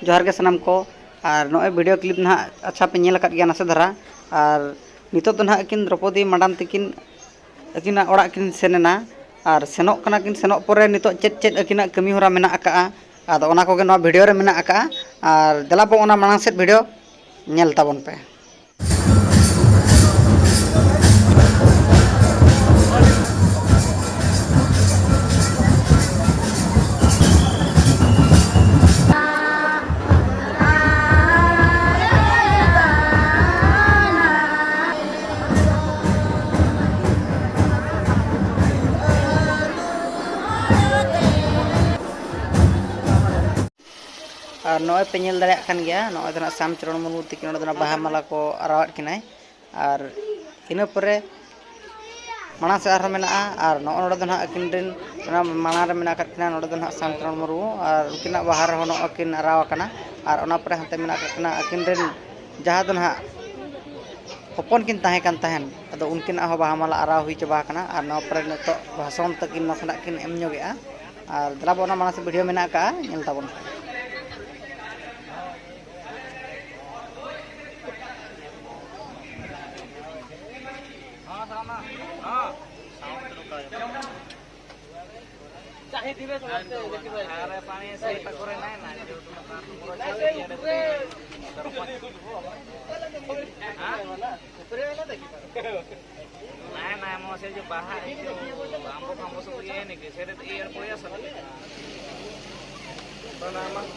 जोहार के सनाम को और नॉय वीडियो क्लिप ना अच्छा पे नेल गया नासे धारा और नितो तो ना किन द्रौपदी मैडम तकिन अकिना ओड़ा किन सेनेना और सेनोक कना किन सेनोक परे नितो चेत चेत अकिना कमी होरा मेना आका आदो ओना कोगे नॉ वीडियो रे मेना आका और दलाबो ओना मांग सेट वीडियो नेल ताबन पे और नॉय पे नेल दाड़े कान गया नॉय दना श्याम चरण मुर्मू तकिन दना बाहा माला को आरावट किनाय और इना परे माना से आर मेना और नॉय दना अकिन दिन माना रे मेना किना नॉय दना श्याम चरण मुर्मू और उकिना बाहा रे होनो अकिन आराव कना और ओना परे हते मेना किना अकिन दिन जहां दना हपन किन ताहे कान ताहेन अदो उनकिन हो बाहा माला आराव हुई चबा कना और नॉय परे नितो भाषण तकिन नसना किन एम ñoगेआ और दलाबो ओना माना से वीडियो मेना का नेल ताबन चाहे दिवे समझते देखि भाई अरे पानी से पकोरे ना ना जो ना ना मो से जो बाहर जो आंबो फांबो सब ये नहीं के सेरे ये कोया सब बना मत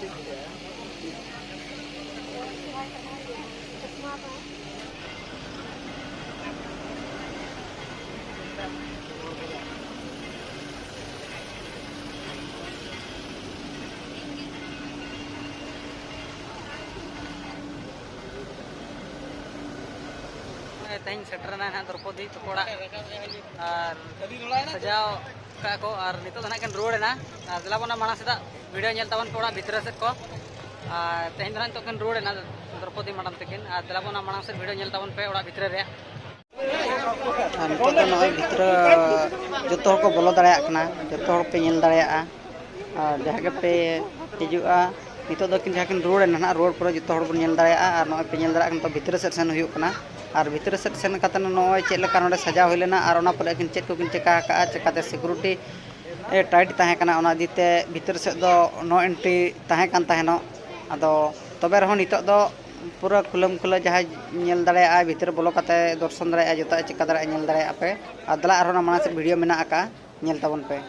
तेज सेटरना ना द्रौपदी तकोड़ा और सजाव का को और नितो ना कन रोडना और दलाबोना माना सेदा वीडियो नेल तावन पोड़ा भितर से को और तेज ना तो कन रोडना द्रौपदी मैडम तकिन और दलाबोना माना से वीडियो नेल तावन पे ओड़ा भितर रे नितो तो नय भितर जतो को बोलो दाड़या कना जतो पे नेल दाड़या और जहां के पे हिजुआ नितो दो किन जहां रोड ना रोड पर जतो हड़ नेल दाड़या और नय पे नेल दाड़या तो भितर से सेन हुयो कना और भितर से सेन कते नय चेलका नोडे सजा होइलेना और ओना पर किन चेक को किन चेका का चेकाते सिक्योरिटी टाइट ताहे कना ओना दिते भितर से दो नो एंट्री ताहे कान ताहेनो आदो तबे रहो नितो दो पूरा खुलम खुला जहां नेल दाड़या भितर बोलो कते दर्शन दाड़या जतो चेका दाड़या नेल दाड़या पे और दला आरो ना माना से वीडियो मेना आका नेल ताबन पे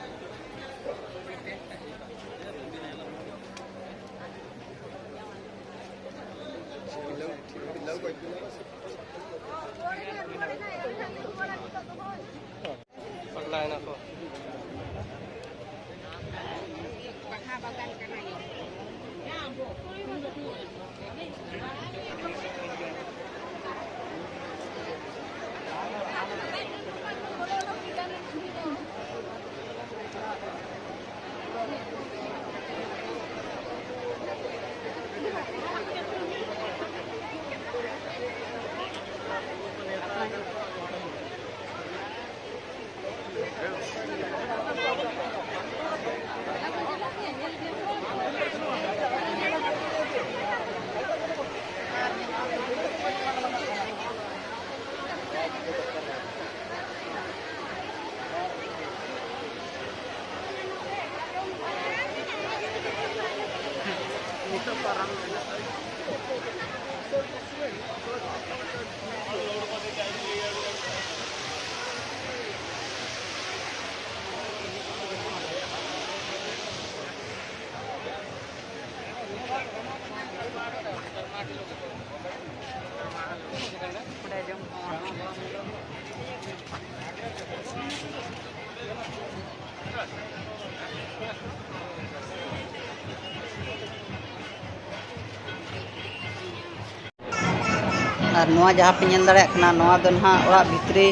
और नोआ जहाँ पे नेल दाड़े कना नोआ दो ना ओड़ा भितरी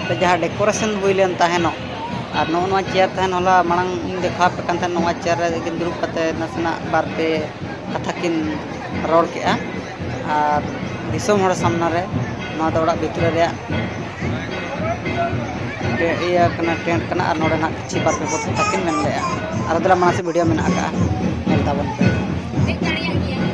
तो जहाँ डेकोरेशन हुईलेन ताहेनो और नोआ चेयर तहन होला मांग देखा पे कान नोआ चेयर रे दुरुब कते नसना बार पे कथा किन रोड के और दिसोम हर सामना रे नोआ दो ओड़ा भितर रे iya kena tent kena ar node nak kichi par pe bot takin men le ar dala mana se video men aka nel tabon pe ᱫᱟᱲᱮᱭᱟᱜ ᱜᱮᱭᱟ